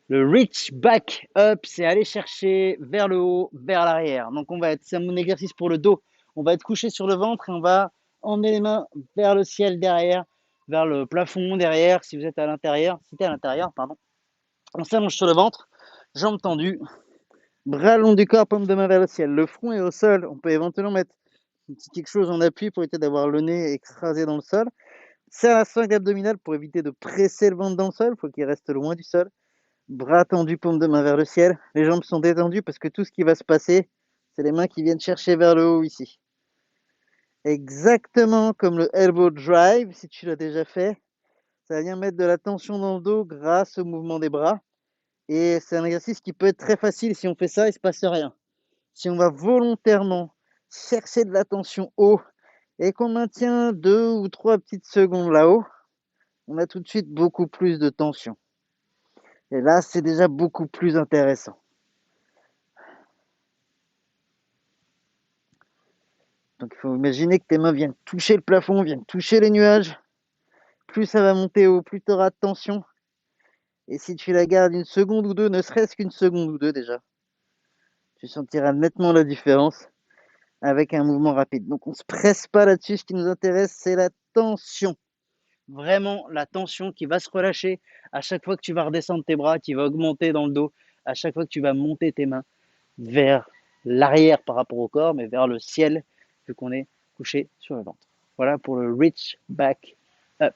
Le reach back up, c'est aller chercher vers le haut, vers l'arrière. Donc c'est mon exercice pour le dos. On va être couché sur le ventre et on va emmener les mains vers le ciel derrière, vers le plafond derrière. Si vous êtes à l'intérieur, si tu es à l'intérieur, pardon. On s'allonge sur le ventre, jambes tendues, bras long du corps, paume de main vers le ciel. Le front est au sol. On peut éventuellement mettre un petit quelque chose en appui pour éviter d'avoir le nez écrasé dans le sol. Serre la sangle abdominale pour éviter de presser le ventre dans le sol. Il faut qu'il reste loin du sol. Bras tendus, paume de main vers le ciel. Les jambes sont détendues parce que tout ce qui va se passer, c'est les mains qui viennent chercher vers le haut ici. Exactement comme le elbow drive, si tu l'as déjà fait. Ça vient mettre de la tension dans le dos grâce au mouvement des bras. Et c'est un exercice qui peut être très facile. Si on fait ça, il ne se passe rien. Si on va volontairement chercher de la tension haut et qu'on maintient 2 ou 3 petites secondes là-haut, on a tout de suite beaucoup plus de tension. Et là, c'est déjà beaucoup plus intéressant. Donc, il faut imaginer que tes mains viennent toucher le plafond, viennent toucher les nuages. Plus ça va monter haut, plus tu auras de tension. Et si tu la gardes une seconde ou deux, ne serait-ce qu'une seconde ou deux déjà, tu sentiras nettement la différence avec un mouvement rapide. Donc, on ne se presse pas là-dessus. Ce qui nous intéresse, c'est la tension. Vraiment, la tension qui va se relâcher à chaque fois que tu vas redescendre tes bras, qui va augmenter dans le dos, à chaque fois que tu vas monter tes mains vers l'arrière par rapport au corps, mais vers le ciel, vu qu'on est couché sur le ventre. Voilà pour le reach back up.